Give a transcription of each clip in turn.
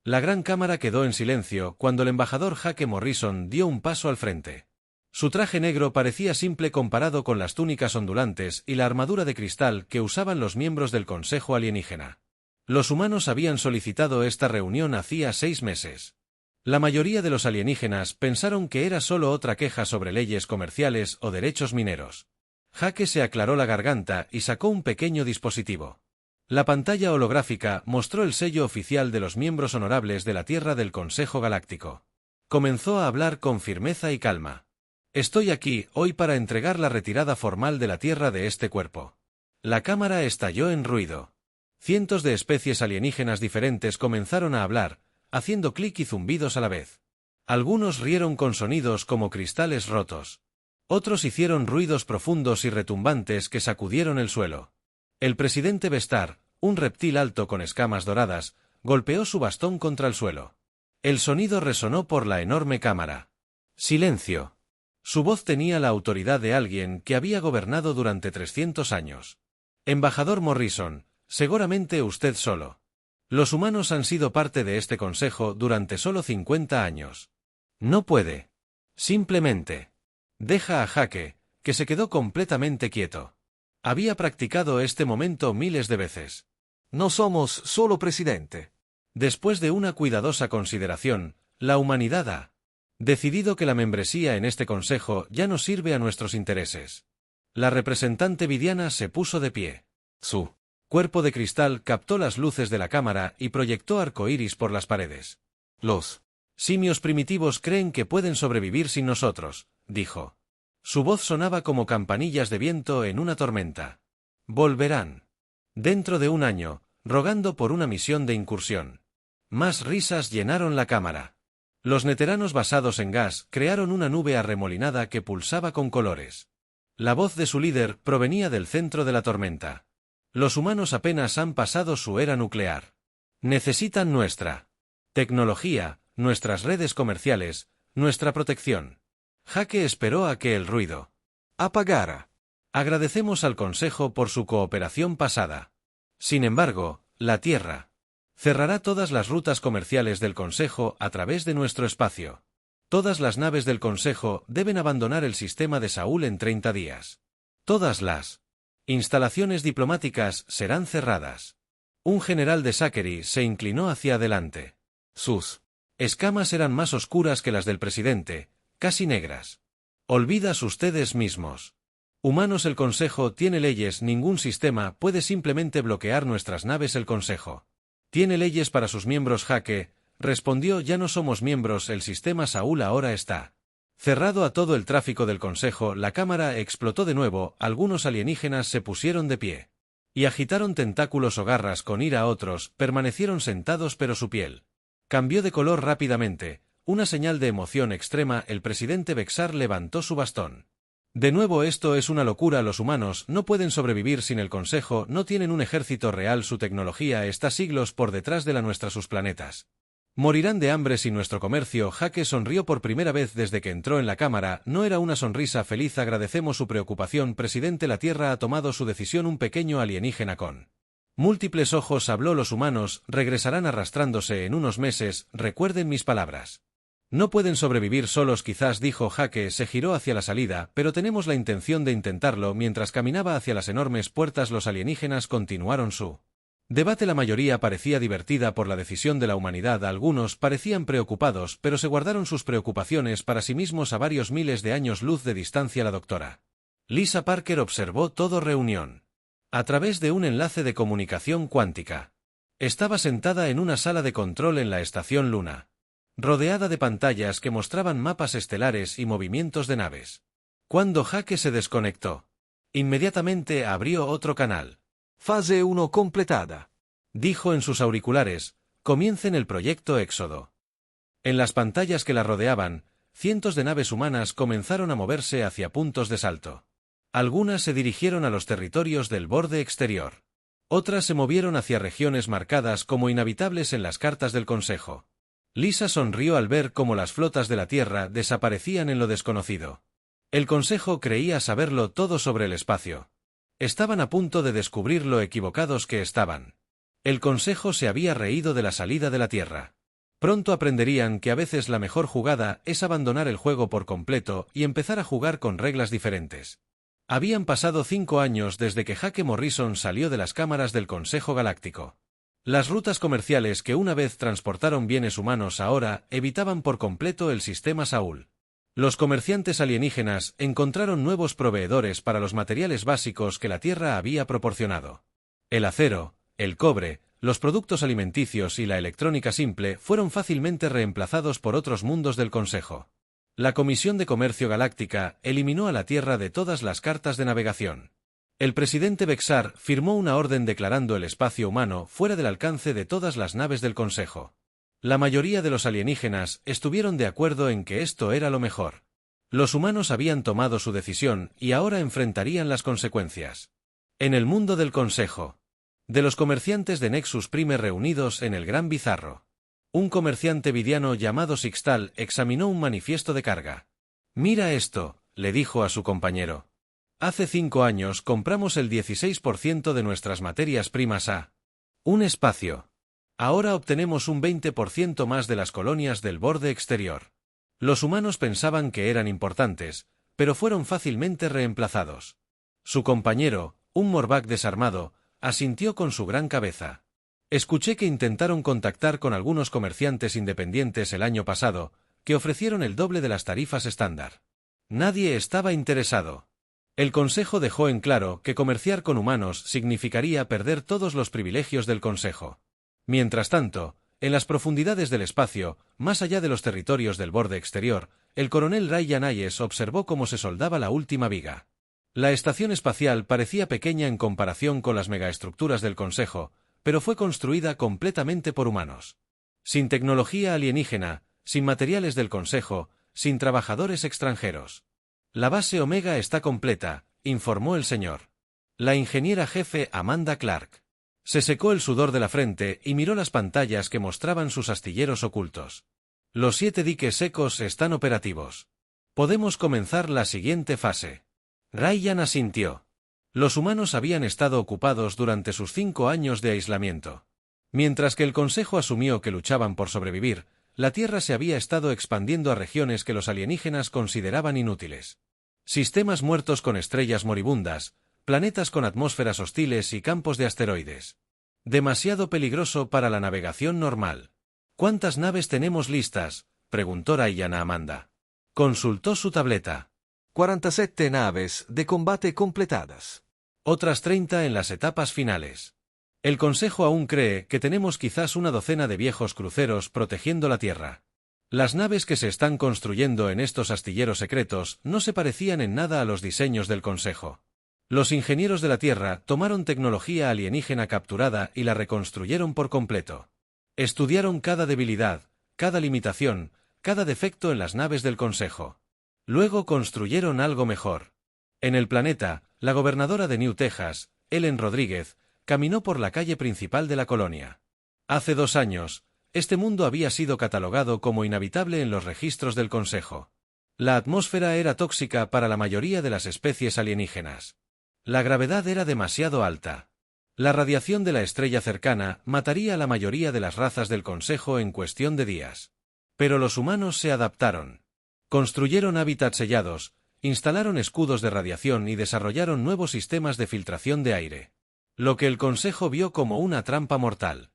La gran cámara quedó en silencio cuando el embajador Jake Morrison dio un paso al frente. Su traje negro parecía simple comparado con las túnicas ondulantes y la armadura de cristal que usaban los miembros del Consejo Alienígena. Los humanos habían solicitado esta reunión hacía 6 meses. La mayoría de los alienígenas pensaron que era solo otra queja sobre leyes comerciales o derechos mineros. Jake se aclaró la garganta y sacó un pequeño dispositivo. La pantalla holográfica mostró el sello oficial de los miembros honorables de la Tierra del Consejo Galáctico. Comenzó a hablar con firmeza y calma. Estoy aquí hoy para entregar la retirada formal de la Tierra de este cuerpo. La cámara estalló en ruido. Cientos de especies alienígenas diferentes comenzaron a hablar, haciendo clic y zumbidos a la vez. Algunos rieron con sonidos como cristales rotos. Otros hicieron ruidos profundos y retumbantes que sacudieron el suelo. El presidente Vestar, un reptil alto con escamas doradas, golpeó su bastón contra el suelo. El sonido resonó por la enorme cámara. Silencio. Su voz tenía la autoridad de alguien que había gobernado durante 300 años. Embajador Morrison, seguramente usted solo. Los humanos han sido parte de este consejo durante solo 50 años. No puede. Simplemente. Deja a Jake, que se quedó completamente quieto. Había practicado este momento miles de veces. No somos solo presidente. Después de una cuidadosa consideración, la humanidad ha decidido que la membresía en este consejo ya no sirve a nuestros intereses. La representante Vidiana se puso de pie. Su cuerpo de cristal captó las luces de la cámara y proyectó arcoíris por las paredes. Los simios primitivos creen que pueden sobrevivir sin nosotros, dijo. Su voz sonaba como campanillas de viento en una tormenta. Volverán. Dentro de un año, rogando por una misión de incursión. Más risas llenaron la cámara. Los neteranos basados en gas crearon una nube arremolinada que pulsaba con colores. La voz de su líder provenía del centro de la tormenta. Los humanos apenas han pasado su era nuclear. Necesitan nuestra tecnología, nuestras redes comerciales, nuestra protección. Jake esperó a que el ruido apagara. Agradecemos al Consejo por su cooperación pasada. Sin embargo, la Tierra cerrará todas las rutas comerciales del Consejo a través de nuestro espacio. Todas las naves del Consejo deben abandonar el sistema de Saúl en 30 días. Todas las instalaciones diplomáticas serán cerradas. Un general de Zachary se inclinó hacia adelante. Sus escamas eran más oscuras que las del presidente, casi negras. Olvidas ustedes mismos. Humanos, el Consejo tiene leyes, ningún sistema puede simplemente bloquear nuestras naves. El Consejo tiene leyes para sus miembros. Jake respondió, ya no somos miembros, el sistema Saúl ahora está cerrado a todo el tráfico del Consejo. La cámara explotó de nuevo, algunos alienígenas se pusieron de pie y agitaron tentáculos o garras con ira, otros permanecieron sentados pero su piel cambió de color rápidamente. Una señal de emoción extrema, el presidente Bexar levantó su bastón. De nuevo, esto es una locura, los humanos no pueden sobrevivir sin el Consejo, no tienen un ejército real, su tecnología está siglos por detrás de la nuestra, sus planetas morirán de hambre sin nuestro comercio. Jake sonrió por primera vez desde que entró en la cámara, no era una sonrisa feliz. Agradecemos su preocupación, presidente, la Tierra ha tomado su decisión. Un pequeño alienígena con múltiples ojos habló, los humanos regresarán arrastrándose en unos meses, recuerden mis palabras. No pueden sobrevivir solos, quizás, dijo Jake, se giró hacia la salida, pero tenemos la intención de intentarlo. Mientras caminaba hacia las enormes puertas, los alienígenas continuaron su debate. La mayoría parecía divertida por la decisión de la humanidad, algunos parecían preocupados, pero se guardaron sus preocupaciones para sí mismos. A varios miles de años luz de distancia, la doctora Lisa Parker observó toda reunión a través de un enlace de comunicación cuántica. Estaba sentada en una sala de control en la estación Luna, rodeada de pantallas que mostraban mapas estelares y movimientos de naves. Cuando Jake se desconectó, inmediatamente abrió otro canal. Fase 1 completada, dijo en sus auriculares, comiencen el proyecto Éxodo. En las pantallas que la rodeaban, cientos de naves humanas comenzaron a moverse hacia puntos de salto. Algunas se dirigieron a los territorios del borde exterior. Otras se movieron hacia regiones marcadas como inhabitables en las cartas del Consejo. Lisa sonrió al ver cómo las flotas de la Tierra desaparecían en lo desconocido. El Consejo creía saberlo todo sobre el espacio. Estaban a punto de descubrir lo equivocados que estaban. El Consejo se había reído de la salida de la Tierra. Pronto aprenderían que a veces la mejor jugada es abandonar el juego por completo y empezar a jugar con reglas diferentes. Habían pasado 5 años desde que Jake Morrison salió de las cámaras del Consejo Galáctico. Las rutas comerciales que una vez transportaron bienes humanos ahora evitaban por completo el sistema Saúl. Los comerciantes alienígenas encontraron nuevos proveedores para los materiales básicos que la Tierra había proporcionado. El acero, el cobre, los productos alimenticios y la electrónica simple fueron fácilmente reemplazados por otros mundos del Consejo. La Comisión de Comercio Galáctica eliminó a la Tierra de todas las cartas de navegación. El presidente Bexar firmó una orden declarando el espacio humano fuera del alcance de todas las naves del Consejo. La mayoría de los alienígenas estuvieron de acuerdo en que esto era lo mejor. Los humanos habían tomado su decisión y ahora enfrentarían las consecuencias. En el mundo del Consejo. De los comerciantes de Nexus Prime reunidos en el Gran Bizarro. Un comerciante vidiano llamado Sixtal examinó un manifiesto de carga. «Mira esto», le dijo a su compañero. «Hace 5 años compramos el 16% de nuestras materias primas a un espacio. Ahora obtenemos un 20% más de las colonias del borde exterior». Los humanos pensaban que eran importantes, pero fueron fácilmente reemplazados. Su compañero, un Morvac desarmado, asintió con su gran cabeza. Escuché que intentaron contactar con algunos comerciantes independientes el año pasado, que ofrecieron el doble de las tarifas estándar. Nadie estaba interesado. El Consejo dejó en claro que comerciar con humanos significaría perder todos los privilegios del Consejo. Mientras tanto, en las profundidades del espacio, más allá de los territorios del borde exterior, el coronel Ryan Hayes observó cómo se soldaba la última viga. La estación espacial parecía pequeña en comparación con las megaestructuras del Consejo, pero fue construida completamente por humanos. Sin tecnología alienígena, sin materiales del Consejo, sin trabajadores extranjeros. La base Omega está completa, informó el señor. La ingeniera jefe Amanda Clark. Se secó el sudor de la frente y miró las pantallas que mostraban sus astilleros ocultos. Los 7 diques secos están operativos. Podemos comenzar la siguiente fase. Ryan asintió. Los humanos habían estado ocupados durante sus 5 años de aislamiento. Mientras que el Consejo asumió que luchaban por sobrevivir, la Tierra se había estado expandiendo a regiones que los alienígenas consideraban inútiles. Sistemas muertos con estrellas moribundas, planetas con atmósferas hostiles y campos de asteroides. Demasiado peligroso para la navegación normal. ¿Cuántas naves tenemos listas?, preguntó Ryan a Amanda. Consultó su tableta. 47 naves de combate completadas. Otras 30 en las etapas finales. El Consejo aún cree que tenemos quizás una docena de viejos cruceros protegiendo la Tierra. Las naves que se están construyendo en estos astilleros secretos no se parecían en nada a los diseños del Consejo. Los ingenieros de la Tierra tomaron tecnología alienígena capturada y la reconstruyeron por completo. Estudiaron cada debilidad, cada limitación, cada defecto en las naves del Consejo. Luego construyeron algo mejor. En el planeta, la gobernadora de New Texas, Ellen Rodríguez, caminó por la calle principal de la colonia. Hace 2 años, este mundo había sido catalogado como inhabitable en los registros del Consejo. La atmósfera era tóxica para la mayoría de las especies alienígenas. La gravedad era demasiado alta. La radiación de la estrella cercana mataría a la mayoría de las razas del Consejo en cuestión de días. Pero los humanos se adaptaron. Construyeron hábitats sellados, instalaron escudos de radiación y desarrollaron nuevos sistemas de filtración de aire. Lo que el Consejo vio como una trampa mortal.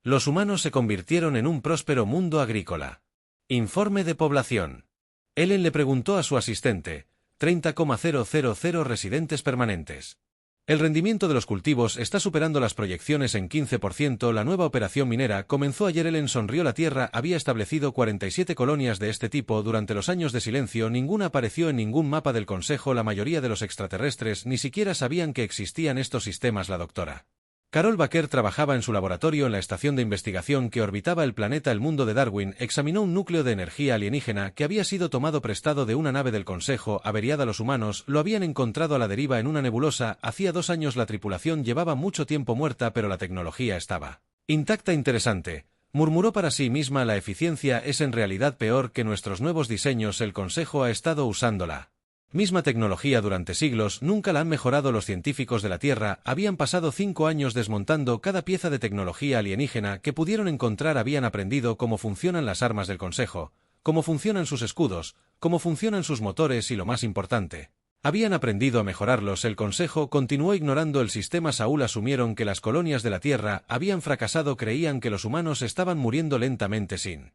Los humanos se convirtieron en un próspero mundo agrícola. Informe de población. Ellen le preguntó a su asistente, 30,000 residentes permanentes. El rendimiento de los cultivos está superando las proyecciones en 15%. La nueva operación minera comenzó ayer. Ellen sonrió. La Tierra había establecido 47 colonias de este tipo durante los años de silencio. Ninguna apareció en ningún mapa del Consejo. La mayoría de los extraterrestres ni siquiera sabían que existían estos sistemas. La doctora Carol Baker trabajaba en su laboratorio en la estación de investigación que orbitaba el planeta. El mundo de Darwin examinó un núcleo de energía alienígena que había sido tomado prestado de una nave del Consejo averiada. Los humanos lo habían encontrado a la deriva en una nebulosa. Hacía 2 años la tripulación llevaba mucho tiempo muerta, pero la tecnología estaba intacta. Interesante, murmuró para sí misma. La eficiencia es en realidad peor que nuestros nuevos diseños. El Consejo ha estado usándola Misma tecnología durante siglos, nunca la han mejorado los científicos de la Tierra, habían pasado 5 años desmontando cada pieza de tecnología alienígena que pudieron encontrar, habían aprendido cómo funcionan las armas del Consejo, cómo funcionan sus escudos, cómo funcionan sus motores y lo más importante, habían aprendido a mejorarlos. El Consejo continuó ignorando el sistema. Saúl asumieron que las colonias de la Tierra habían fracasado, creían que los humanos estaban muriendo lentamente sin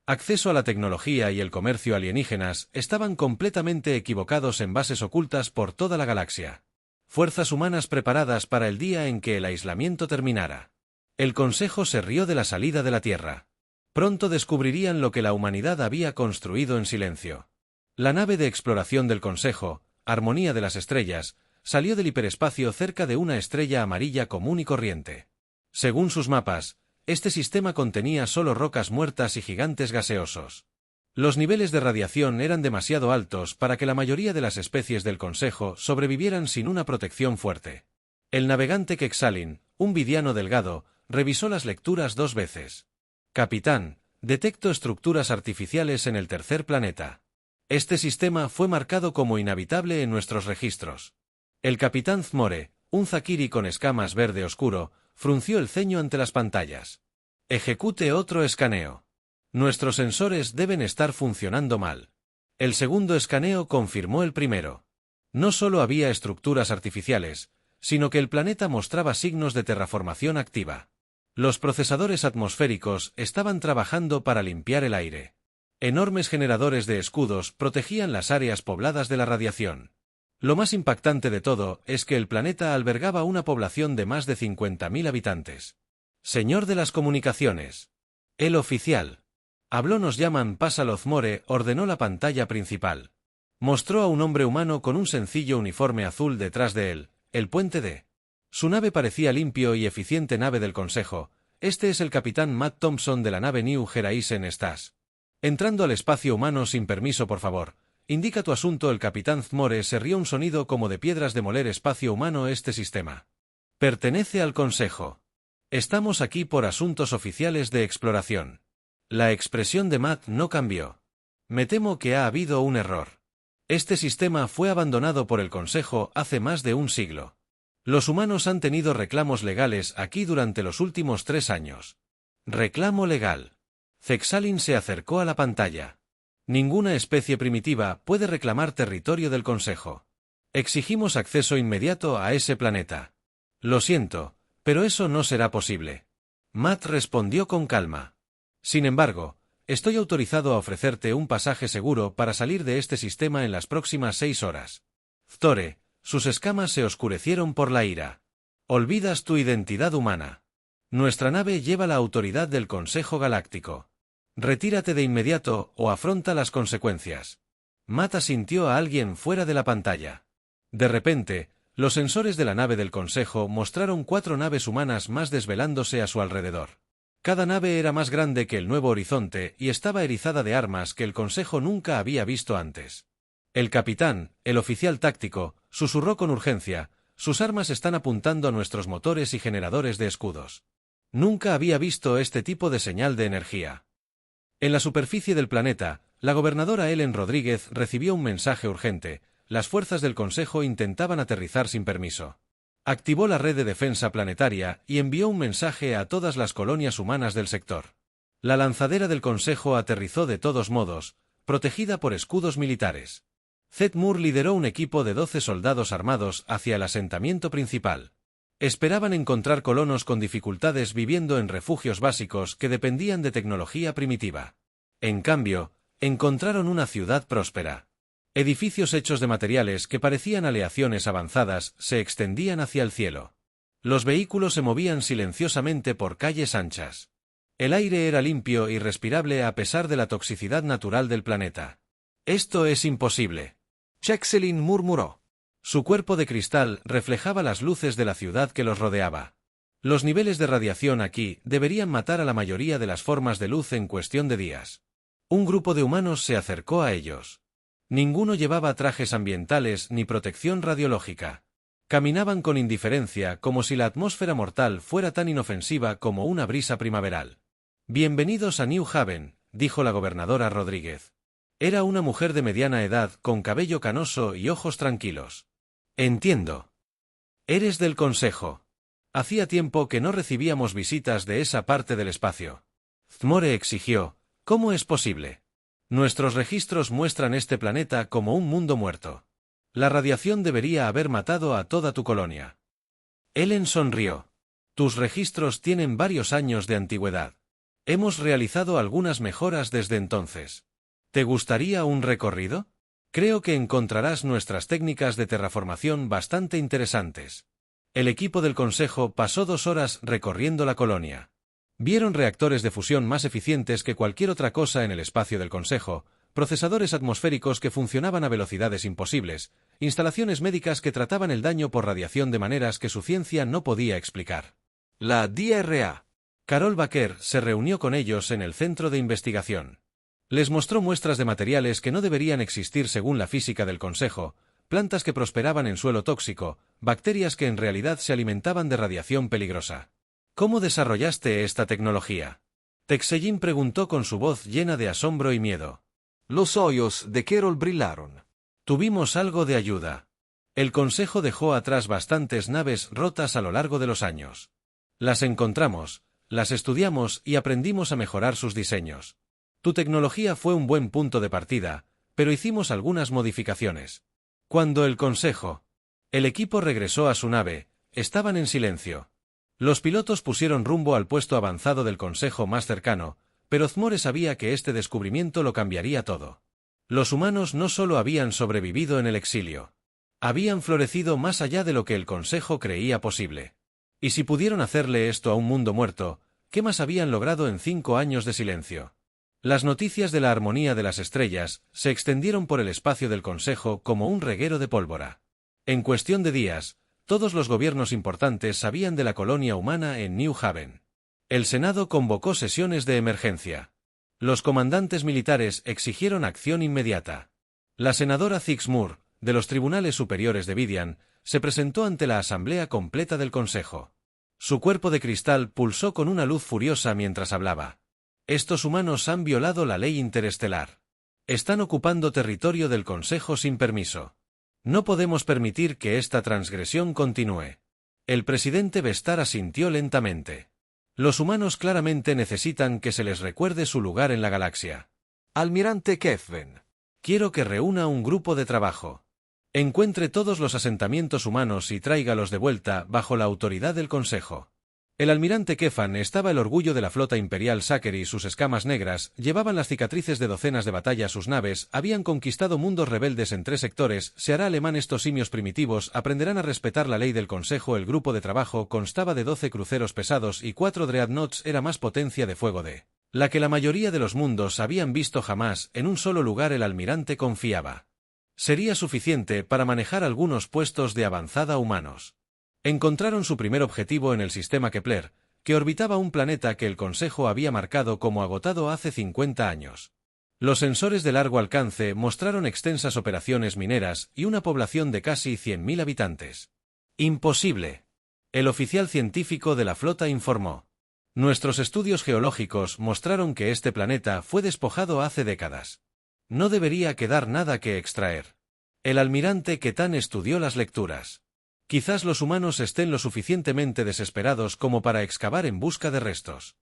acceso a la tecnología y el comercio alienígenas, estaban completamente equivocados en bases ocultas por toda la galaxia. Fuerzas humanas preparadas para el día en que el aislamiento terminara. El Consejo se rió de la salida de la Tierra. Pronto descubrirían lo que la humanidad había construido en silencio. La nave de exploración del Consejo, Armonía de las Estrellas, salió del hiperespacio cerca de una estrella amarilla común y corriente. Según sus mapas, este sistema contenía solo rocas muertas y gigantes gaseosos. Los niveles de radiación eran demasiado altos para que la mayoría de las especies del Consejo sobrevivieran sin una protección fuerte. El navegante Quexalin, un vidiano delgado, revisó las lecturas 2 veces. Capitán, detecto estructuras artificiales en el tercer planeta. Este sistema fue marcado como inhabitable en nuestros registros. El capitán Thmore, un Zakiri con escamas verde oscuro, frunció el ceño ante las pantallas. Ejecute otro escaneo. Nuestros sensores deben estar funcionando mal. El segundo escaneo confirmó el primero. No solo había estructuras artificiales, sino que el planeta mostraba signos de terraformación activa. Los procesadores atmosféricos estaban trabajando para limpiar el aire. Enormes generadores de escudos protegían las áreas pobladas de la radiación. Lo más impactante de todo es que el planeta albergaba una población de más de 50.000 habitantes. Señor de las comunicaciones. El oficial. Habló. Nos llaman. Pásalo. Thmore ordenó la pantalla principal. Mostró a un hombre humano con un sencillo uniforme azul detrás de él, el puente de su nave parecía limpio y eficiente. Nave del Consejo. Este es el capitán Matt Thompson de la nave New Horizon. Estás entrando al espacio humano sin permiso, por favor. Indica tu asunto. El capitán Thmore se rió. Un sonido como de piedras demoler. Espacio humano. Este sistema pertenece al Consejo. Estamos aquí por asuntos oficiales de exploración. La expresión de Matt no cambió. Me temo que ha habido un error. Este sistema fue abandonado por el Consejo hace más de un siglo. Los humanos han tenido reclamos legales aquí durante los últimos 3 años. Reclamo legal. Quexalin se acercó a la pantalla. Ninguna especie primitiva puede reclamar territorio del Consejo. Exigimos acceso inmediato a ese planeta. Lo siento, pero eso no será posible. Matt respondió con calma. Sin embargo, estoy autorizado a ofrecerte un pasaje seguro para salir de este sistema en las próximas 6 horas. Thmore, sus escamas se oscurecieron por la ira. Olvidas tu identidad humana. Nuestra nave lleva la autoridad del Consejo Galáctico. Retírate de inmediato o afronta las consecuencias. Matt asintió a alguien fuera de la pantalla. De repente, los sensores de la nave del Consejo mostraron 4 naves humanas más desvelándose a su alrededor. Cada nave era más grande que el Nuevo Horizonte y estaba erizada de armas que el Consejo nunca había visto antes. El capitán, el oficial táctico, susurró con urgencia: sus armas están apuntando a nuestros motores y generadores de escudos. Nunca había visto este tipo de señal de energía. En la superficie del planeta, la gobernadora Ellen Rodríguez recibió un mensaje urgente: las fuerzas del Consejo intentaban aterrizar sin permiso. Activó la red de defensa planetaria y envió un mensaje a todas las colonias humanas del sector. La lanzadera del Consejo aterrizó de todos modos, protegida por escudos militares. Zed Moore lideró un equipo de 12 soldados armados hacia el asentamiento principal. Esperaban encontrar colonos con dificultades viviendo en refugios básicos que dependían de tecnología primitiva. En cambio, encontraron una ciudad próspera. Edificios hechos de materiales que parecían aleaciones avanzadas se extendían hacia el cielo. Los vehículos se movían silenciosamente por calles anchas. El aire era limpio y respirable a pesar de la toxicidad natural del planeta. Esto es imposible. Quexalin murmuró. Su cuerpo de cristal reflejaba las luces de la ciudad que los rodeaba. Los niveles de radiación aquí deberían matar a la mayoría de las formas de luz en cuestión de días. Un grupo de humanos se acercó a ellos. Ninguno llevaba trajes ambientales ni protección radiológica. Caminaban con indiferencia como si la atmósfera mortal fuera tan inofensiva como una brisa primaveral. Bienvenidos a New Haven, dijo la gobernadora Rodríguez. Era una mujer de mediana edad, con cabello canoso y ojos tranquilos. Entiendo. Eres del Consejo. Hacía tiempo que no recibíamos visitas de esa parte del espacio. Thmore exigió, ¿cómo es posible? Nuestros registros muestran este planeta como un mundo muerto. La radiación debería haber matado a toda tu colonia. Ellen sonrió. Tus registros tienen varios años de antigüedad. Hemos realizado algunas mejoras desde entonces. ¿Te gustaría un recorrido? Creo que encontrarás nuestras técnicas de terraformación bastante interesantes. El equipo del Consejo pasó 2 horas recorriendo la colonia. Vieron reactores de fusión más eficientes que cualquier otra cosa en el espacio del Consejo, procesadores atmosféricos que funcionaban a velocidades imposibles, instalaciones médicas que trataban el daño por radiación de maneras que su ciencia no podía explicar. La DRA. Carol Baker se reunió con ellos en el centro de investigación. Les mostró muestras de materiales que no deberían existir según la física del Consejo, plantas que prosperaban en suelo tóxico, bacterias que en realidad se alimentaban de radiación peligrosa. ¿Cómo desarrollaste esta tecnología? Texellín preguntó con su voz llena de asombro y miedo. Los hoyos de Carol brillaron. Tuvimos algo de ayuda. El Consejo dejó atrás bastantes naves rotas a lo largo de los años. Las encontramos, las estudiamos y aprendimos a mejorar sus diseños. Tu tecnología fue un buen punto de partida, pero hicimos algunas modificaciones. Cuando el equipo regresó a su nave, estaban en silencio. Los pilotos pusieron rumbo al puesto avanzado del Consejo más cercano, pero Thmore sabía que este descubrimiento lo cambiaría todo. Los humanos no solo habían sobrevivido en el exilio. Habían florecido más allá de lo que el Consejo creía posible. Y si pudieron hacerle esto a un mundo muerto, ¿qué más habían logrado en 5 años de silencio? Las noticias de la armonía de las estrellas se extendieron por el espacio del Consejo como un reguero de pólvora. En cuestión de días, todos los gobiernos importantes sabían de la colonia humana en New Haven. El Senado convocó sesiones de emergencia. Los comandantes militares exigieron acción inmediata. La senadora Zix Moore, de los Tribunales Superiores de Vidian, se presentó ante la asamblea completa del Consejo. Su cuerpo de cristal pulsó con una luz furiosa mientras hablaba. Estos humanos han violado la ley interestelar. Están ocupando territorio del Consejo sin permiso. No podemos permitir que esta transgresión continúe. El presidente Vestar asintió lentamente. Los humanos claramente necesitan que se les recuerde su lugar en la galaxia. Almirante Kefven. Quiero que reúna un grupo de trabajo. Encuentre todos los asentamientos humanos y tráigalos de vuelta bajo la autoridad del Consejo. El almirante Kefan estaba el orgullo de la flota imperial Saker y sus escamas negras llevaban las cicatrices de docenas de batallas. Sus naves habían conquistado mundos rebeldes en 3 sectores. Se hará alemán. Estos simios primitivos aprenderán a respetar la ley del Consejo. El grupo de trabajo constaba de 12 cruceros pesados y 4 dreadnoughts. Era más potencia de fuego de la que la mayoría de los mundos habían visto jamás. En un solo lugar el almirante confiaba. Sería suficiente para manejar algunos puestos de avanzada humanos. Encontraron su primer objetivo en el sistema Kepler, que orbitaba un planeta que el Consejo había marcado como agotado hace 50 años. Los sensores de largo alcance mostraron extensas operaciones mineras y una población de casi 100.000 habitantes. Imposible. El oficial científico de la flota informó. Nuestros estudios geológicos mostraron que este planeta fue despojado hace décadas. No debería quedar nada que extraer. El almirante Ketan estudió las lecturas. Quizás los humanos estén lo suficientemente desesperados como para excavar en busca de restos.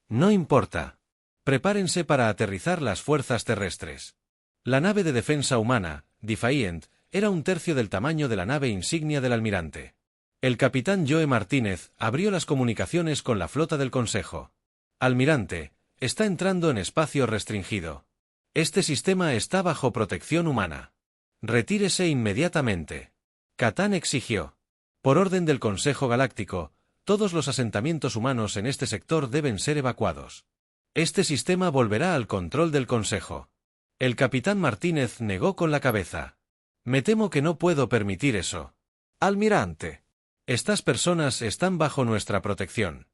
No importa. Prepárense para aterrizar las fuerzas terrestres. La nave de defensa humana, Defiant, era 1/3 del tamaño de la nave insignia del almirante. El capitán Joe Martínez abrió las comunicaciones con la flota del Consejo. Almirante, está entrando en espacio restringido. Este sistema está bajo protección humana. Retírese inmediatamente. Catán exigió. Por orden del Consejo Galáctico, todos los asentamientos humanos en este sector deben ser evacuados. Este sistema volverá al control del Consejo. El capitán Martínez negó con la cabeza. Me temo que no puedo permitir eso. Almirante. Estas personas están bajo nuestra protección.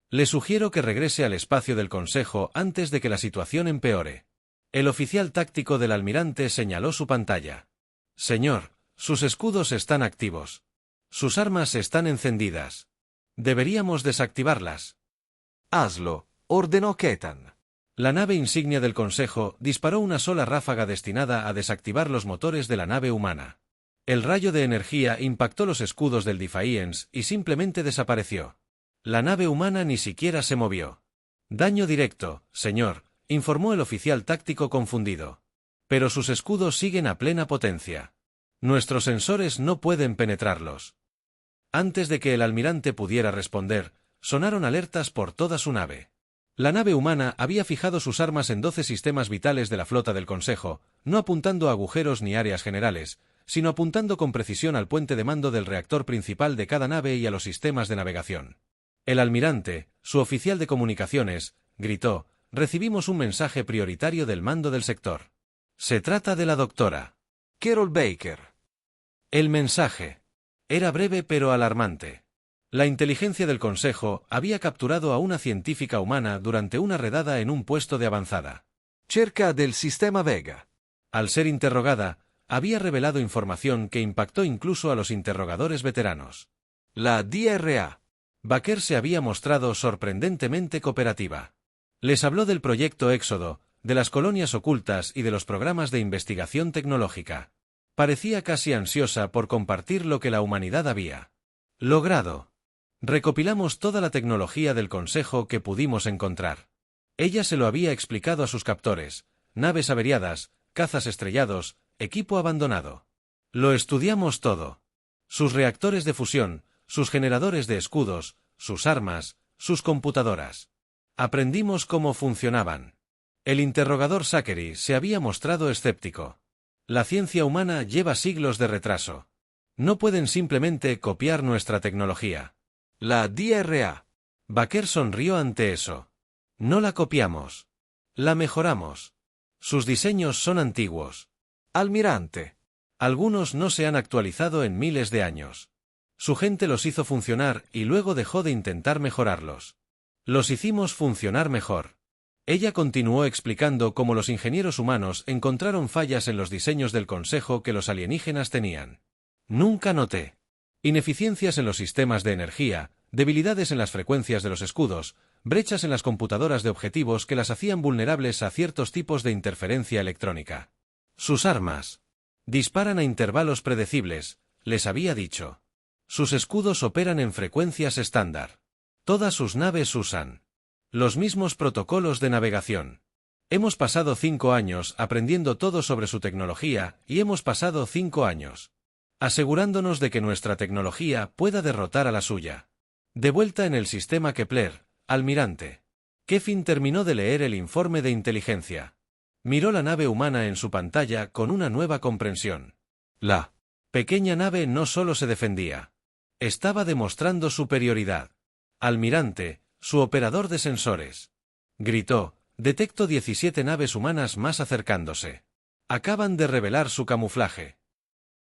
Le sugiero que regrese al espacio del Consejo antes de que la situación empeore. El oficial táctico del almirante señaló su pantalla. Señor, sus escudos están activos. Sus armas están encendidas. Deberíamos desactivarlas. Hazlo, ordenó Ketan. La nave insignia del Consejo disparó una sola ráfaga destinada a desactivar los motores de la nave humana. El rayo de energía impactó los escudos del Defiance y simplemente desapareció. La nave humana ni siquiera se movió. Daño directo, señor, informó el oficial táctico confundido. Pero sus escudos siguen a plena potencia. Nuestros sensores no pueden penetrarlos. Antes de que el almirante pudiera responder, sonaron alertas por toda su nave. La nave humana había fijado sus armas en 12 sistemas vitales de la flota del Consejo, no apuntando a agujeros ni áreas generales, sino apuntando con precisión al puente de mando del reactor principal de cada nave y a los sistemas de navegación. El almirante, su oficial de comunicaciones, gritó: «Recibimos un mensaje prioritario del mando del sector. Se trata de la doctora Carol Baker». El mensaje era breve pero alarmante. La inteligencia del Consejo había capturado a una científica humana durante una redada en un puesto de avanzada. Cerca del sistema Vega. Al ser interrogada, había revelado información que impactó incluso a los interrogadores veteranos. La DRA. Baker se había mostrado sorprendentemente cooperativa. Les habló del proyecto Éxodo, de las colonias ocultas y de los programas de investigación tecnológica. Parecía casi ansiosa por compartir lo que la humanidad había logrado. Recopilamos toda la tecnología del Consejo que pudimos encontrar. Ella se lo había explicado a sus captores: naves averiadas, cazas estrellados, equipo abandonado. Lo estudiamos todo. Sus reactores de fusión, sus generadores de escudos, sus armas, sus computadoras. Aprendimos cómo funcionaban. El interrogador Zachary se había mostrado escéptico. La ciencia humana lleva siglos de retraso. No pueden simplemente copiar nuestra tecnología. La DRA. Baker sonrió ante eso. No la copiamos. La mejoramos. Sus diseños son antiguos. Almirante. Algunos no se han actualizado en miles de años. Su gente los hizo funcionar y luego dejó de intentar mejorarlos. Los hicimos funcionar mejor. Ella continuó explicando cómo los ingenieros humanos encontraron fallas en los diseños del Consejo que los alienígenas tenían. Nunca noté ineficiencias en los sistemas de energía, debilidades en las frecuencias de los escudos, brechas en las computadoras de objetivos que las hacían vulnerables a ciertos tipos de interferencia electrónica. Sus armas disparan a intervalos predecibles, les había dicho. Sus escudos operan en frecuencias estándar. Todas sus naves usan los mismos protocolos de navegación. Hemos pasado 5 años aprendiendo todo sobre su tecnología y hemos pasado 5 años asegurándonos de que nuestra tecnología pueda derrotar a la suya. De vuelta en el sistema Kepler, almirante. Kevin terminó de leer el informe de inteligencia. Miró la nave humana en su pantalla con una nueva comprensión. La pequeña nave no solo se defendía. Estaba demostrando superioridad. Almirante, su operador de sensores. Gritó: «Detecto 17 naves humanas más acercándose. Acaban de revelar su camuflaje».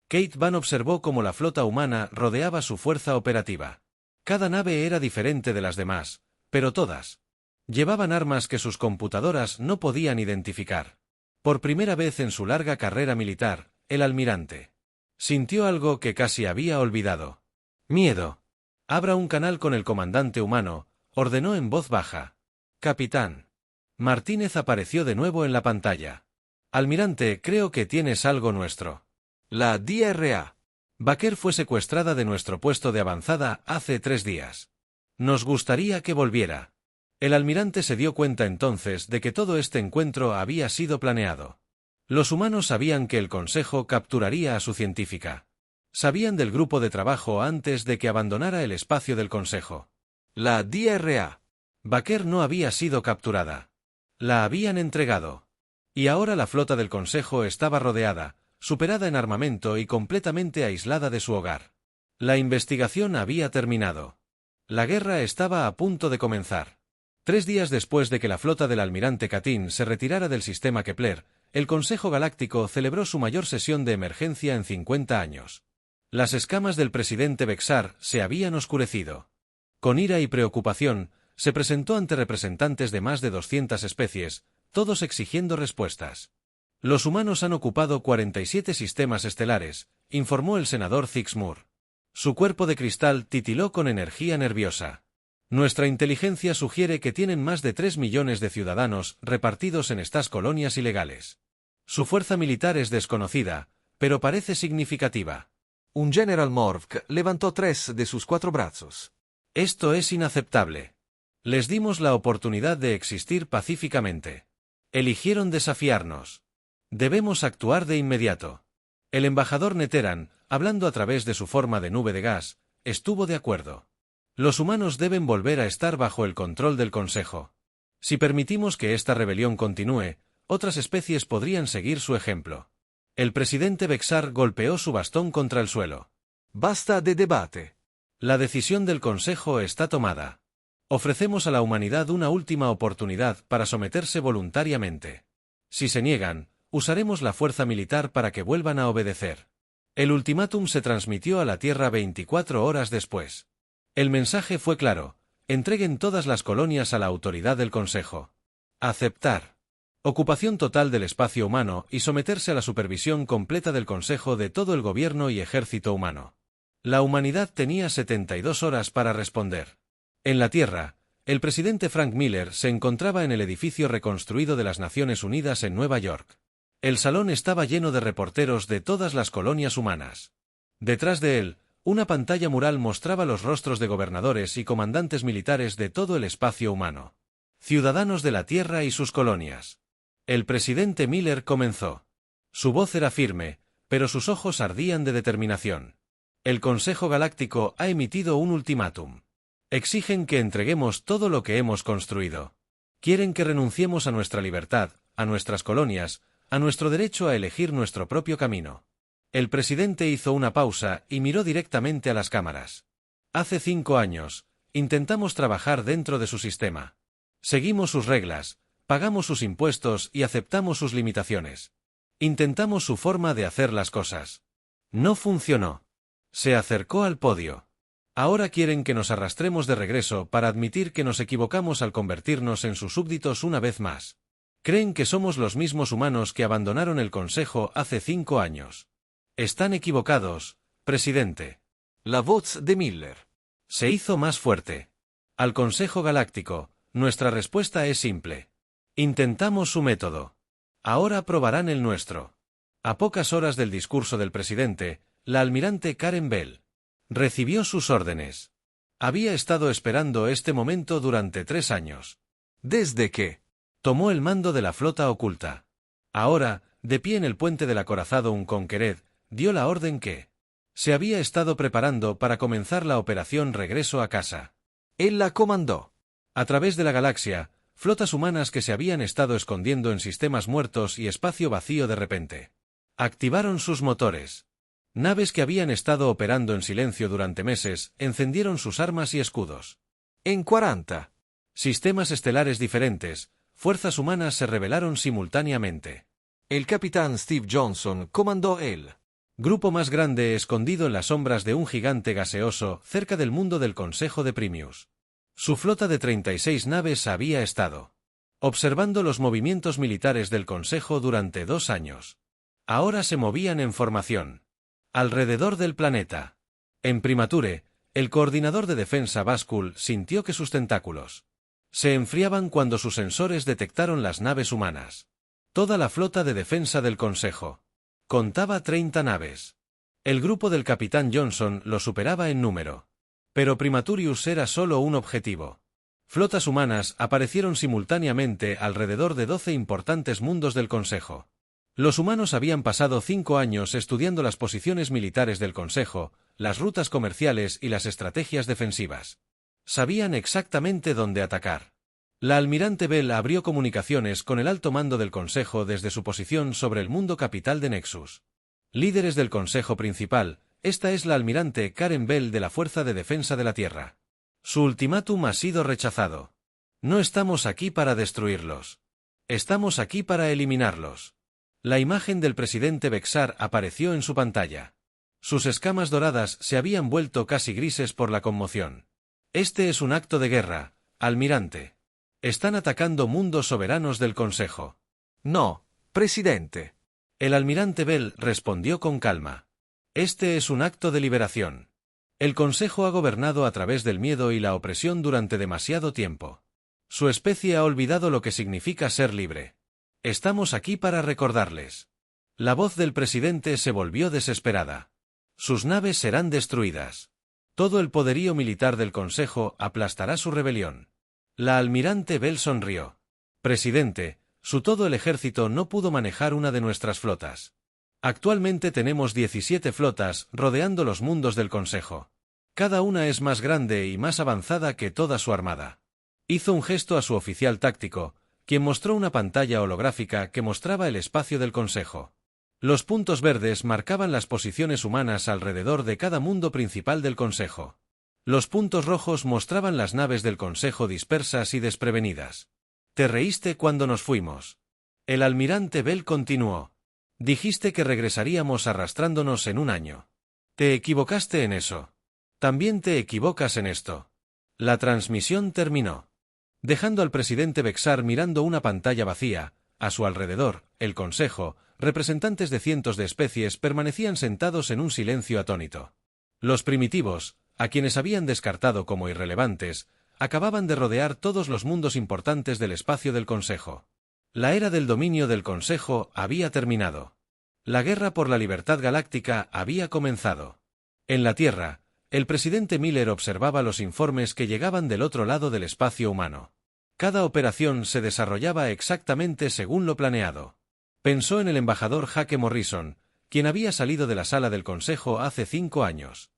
Kate Van observó cómo la flota humana rodeaba su fuerza operativa. Cada nave era diferente de las demás, pero todas llevaban armas que sus computadoras no podían identificar. Por primera vez en su larga carrera militar, el almirante sintió algo que casi había olvidado. Miedo. «Abra un canal con el comandante humano», ordenó en voz baja. «Capitán». Martínez apareció de nuevo en la pantalla. «Almirante, creo que tienes algo nuestro». La DRA. Baker fue secuestrada de nuestro puesto de avanzada hace 3 días. Nos gustaría que volviera. El almirante se dio cuenta entonces de que todo este encuentro había sido planeado. Los humanos sabían que el Consejo capturaría a su científica. Sabían del grupo de trabajo antes de que abandonara el espacio del Consejo. La DRA. Baker no había sido capturada. La habían entregado. Y ahora la flota del Consejo estaba rodeada, superada en armamento y completamente aislada de su hogar. La investigación había terminado. La guerra estaba a punto de comenzar. 3 días después de que la flota del almirante Katyn se retirara del sistema Kepler, el Consejo Galáctico celebró su mayor sesión de emergencia en 50 años. Las escamas del presidente Bexar se habían oscurecido. Con ira y preocupación, se presentó ante representantes de más de 200 especies, todos exigiendo respuestas. Los humanos han ocupado 47 sistemas estelares, informó el senador Zix Moore. Su cuerpo de cristal titiló con energía nerviosa. Nuestra inteligencia sugiere que tienen más de 3 millones de ciudadanos repartidos en estas colonias ilegales. Su fuerza militar es desconocida, pero parece significativa. Un general Morvk levantó 3 de sus 4 brazos. Esto es inaceptable. Les dimos la oportunidad de existir pacíficamente. Eligieron desafiarnos. Debemos actuar de inmediato. El embajador Neteran, hablando a través de su forma de nube de gas, estuvo de acuerdo. Los humanos deben volver a estar bajo el control del Consejo. Si permitimos que esta rebelión continúe, otras especies podrían seguir su ejemplo. El presidente Bexar golpeó su bastón contra el suelo. Basta de debate. La decisión del Consejo está tomada. Ofrecemos a la humanidad una última oportunidad para someterse voluntariamente. Si se niegan, usaremos la fuerza militar para que vuelvan a obedecer. El ultimátum se transmitió a la Tierra 24 horas después. El mensaje fue claro: entreguen todas las colonias a la autoridad del Consejo. Aceptar. Ocupación total del espacio humano y someterse a la supervisión completa del Consejo de todo el gobierno y ejército humano. La humanidad tenía 72 horas para responder. En la Tierra, el presidente Frank Miller se encontraba en el edificio reconstruido de las Naciones Unidas en Nueva York. El salón estaba lleno de reporteros de todas las colonias humanas. Detrás de él, una pantalla mural mostraba los rostros de gobernadores y comandantes militares de todo el espacio humano. Ciudadanos de la Tierra y sus colonias. El presidente Miller comenzó. Su voz era firme, pero sus ojos ardían de determinación. El Consejo Galáctico ha emitido un ultimátum. Exigen que entreguemos todo lo que hemos construido. Quieren que renunciemos a nuestra libertad, a nuestras colonias, a nuestro derecho a elegir nuestro propio camino. El presidente hizo una pausa y miró directamente a las cámaras. Hace 5 años, intentamos trabajar dentro de su sistema. Seguimos sus reglas, pagamos sus impuestos y aceptamos sus limitaciones. Intentamos su forma de hacer las cosas. No funcionó. Se acercó al podio. Ahora quieren que nos arrastremos de regreso para admitir que nos equivocamos al convertirnos en sus súbditos una vez más. Creen que somos los mismos humanos que abandonaron el Consejo hace 5 años. Están equivocados, presidente. La voz de Miller se hizo más fuerte. Al Consejo Galáctico, nuestra respuesta es simple. Intentamos su método. Ahora probarán el nuestro. A pocas horas del discurso del presidente, la almirante Karen Bell recibió sus órdenes. Había estado esperando este momento durante 3 años. Desde que tomó el mando de la flota oculta. Ahora, de pie en el puente del acorazado Unconquered, dio la orden que se había estado preparando para comenzar la operación Regreso a Casa. Él la comandó. A través de la galaxia, flotas humanas que se habían estado escondiendo en sistemas muertos y espacio vacío de repente activaron sus motores. Naves que habían estado operando en silencio durante meses encendieron sus armas y escudos. En 40 sistemas estelares diferentes, fuerzas humanas se rebelaron simultáneamente. El capitán Steve Johnson comandó el grupo más grande escondido en las sombras de un gigante gaseoso cerca del mundo del Consejo de Primius. Su flota de 36 naves había estado observando los movimientos militares del Consejo durante 2 años. Ahora se movían en formación alrededor del planeta. En Primature, el coordinador de defensa Bascul sintió que sus tentáculos se enfriaban cuando sus sensores detectaron las naves humanas. Toda la flota de defensa del Consejo contaba 30 naves. El grupo del capitán Johnson lo superaba en número. Pero Primaturius era solo un objetivo. Flotas humanas aparecieron simultáneamente alrededor de 12 importantes mundos del Consejo. Los humanos habían pasado 5 años estudiando las posiciones militares del Consejo, las rutas comerciales y las estrategias defensivas. Sabían exactamente dónde atacar. La almirante Bell abrió comunicaciones con el alto mando del Consejo desde su posición sobre el mundo capital de Nexus. Líderes del Consejo Principal, esta es la almirante Karen Bell de la Fuerza de Defensa de la Tierra. Su ultimátum ha sido rechazado. No estamos aquí para destruirlos. Estamos aquí para eliminarlos. La imagen del presidente Bexar apareció en su pantalla. Sus escamas doradas se habían vuelto casi grises por la conmoción. Este es un acto de guerra, almirante. Están atacando mundos soberanos del Consejo. No, presidente. El almirante Bell respondió con calma. Este es un acto de liberación. El Consejo ha gobernado a través del miedo y la opresión durante demasiado tiempo. Su especie ha olvidado lo que significa ser libre. Estamos aquí para recordarles. La voz del presidente se volvió desesperada. Sus naves serán destruidas. Todo el poderío militar del Consejo aplastará su rebelión. La almirante Bell sonrió. Presidente, todo el ejército no pudo manejar una de nuestras flotas. Actualmente tenemos 17 flotas rodeando los mundos del Consejo. Cada una es más grande y más avanzada que toda su armada. Hizo un gesto a su oficial táctico, quien mostró una pantalla holográfica que mostraba el espacio del Consejo. Los puntos verdes marcaban las posiciones humanas alrededor de cada mundo principal del Consejo. Los puntos rojos mostraban las naves del Consejo dispersas y desprevenidas. Te reíste cuando nos fuimos. El almirante Bell continuó. Dijiste que regresaríamos arrastrándonos en un año. Te equivocaste en eso. También te equivocas en esto. La transmisión terminó. Dejando al presidente Bexar mirando una pantalla vacía, a su alrededor, el Consejo, representantes de cientos de especies permanecían sentados en un silencio atónito. Los primitivos, a quienes habían descartado como irrelevantes, acababan de rodear todos los mundos importantes del espacio del Consejo. La era del dominio del Consejo había terminado. La guerra por la libertad galáctica había comenzado. En la Tierra, el presidente Miller observaba los informes que llegaban del otro lado del espacio humano. Cada operación se desarrollaba exactamente según lo planeado. Pensó en el embajador Jake Morrison, quien había salido de la sala del Consejo hace 5 años.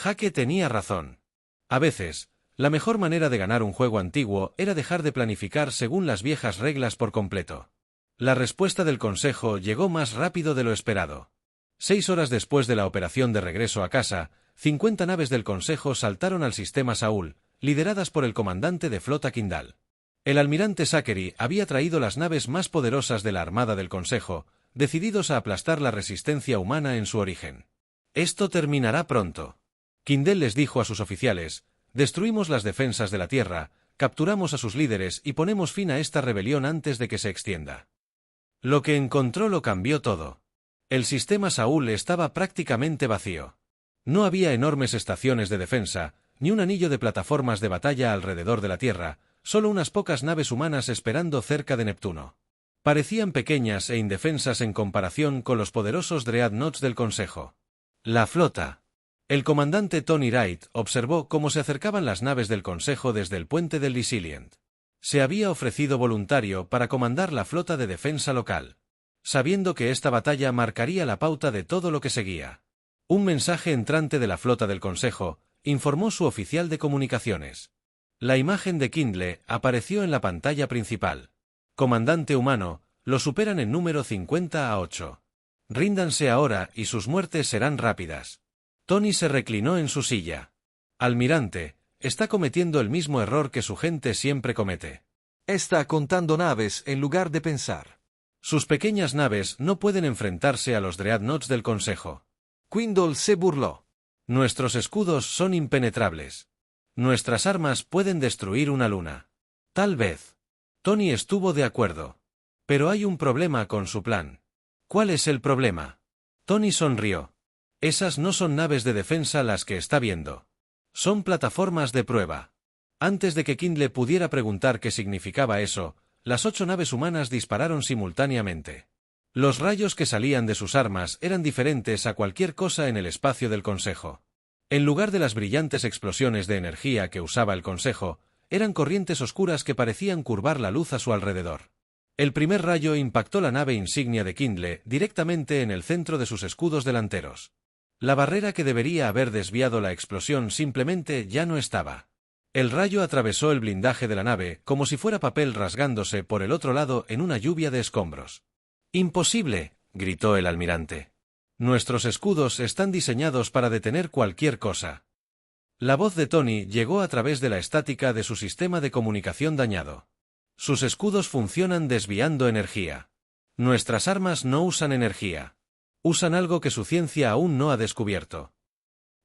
Jake tenía razón. A veces, la mejor manera de ganar un juego antiguo era dejar de planificar según las viejas reglas por completo. La respuesta del Consejo llegó más rápido de lo esperado. 6 horas después de la operación de regreso a casa, 50 naves del Consejo saltaron al sistema Saúl, lideradas por el comandante de flota Kindal. El almirante Zachary había traído las naves más poderosas de la armada del Consejo, decididos a aplastar la resistencia humana en su origen. Esto terminará pronto. Kindal les dijo a sus oficiales: destruimos las defensas de la Tierra, capturamos a sus líderes y ponemos fin a esta rebelión antes de que se extienda. Lo que encontró lo cambió todo. El sistema Saúl estaba prácticamente vacío. No había enormes estaciones de defensa, ni un anillo de plataformas de batalla alrededor de la Tierra, solo unas pocas naves humanas esperando cerca de Neptuno. Parecían pequeñas e indefensas en comparación con los poderosos Dreadnoughts del Consejo. La flota. El comandante Tony Wright observó cómo se acercaban las naves del Consejo desde el puente del Resilient. Se había ofrecido voluntario para comandar la flota de defensa local, sabiendo que esta batalla marcaría la pauta de todo lo que seguía. Un mensaje entrante de la flota del Consejo, informó su oficial de comunicaciones. La imagen de Kindle apareció en la pantalla principal. Comandante humano, lo superan en número 50-8. Ríndanse ahora y sus muertes serán rápidas. Tony se reclinó en su silla. Almirante, está cometiendo el mismo error que su gente siempre comete. Está contando naves en lugar de pensar. Sus pequeñas naves no pueden enfrentarse a los Dreadnoughts del Consejo. Quindle se burló. Nuestros escudos son impenetrables. Nuestras armas pueden destruir una luna. Tal vez. Tony estuvo de acuerdo. Pero hay un problema con su plan. ¿Cuál es el problema? Tony sonrió. Esas no son naves de defensa las que está viendo. Son plataformas de prueba. Antes de que Kindle pudiera preguntar qué significaba eso, las 8 naves humanas dispararon simultáneamente. Los rayos que salían de sus armas eran diferentes a cualquier cosa en el espacio del Consejo. En lugar de las brillantes explosiones de energía que usaba el Consejo, eran corrientes oscuras que parecían curvar la luz a su alrededor. El primer rayo impactó la nave insignia de Kindle directamente en el centro de sus escudos delanteros. La barrera que debería haber desviado la explosión simplemente ya no estaba. El rayo atravesó el blindaje de la nave como si fuera papel rasgándose por el otro lado en una lluvia de escombros. «¡Imposible!», gritó el almirante. «Nuestros escudos están diseñados para detener cualquier cosa». La voz de Tony llegó a través de la estática de su sistema de comunicación dañado. «Sus escudos funcionan desviando energía. Nuestras armas no usan energía. Usan algo que su ciencia aún no ha descubierto».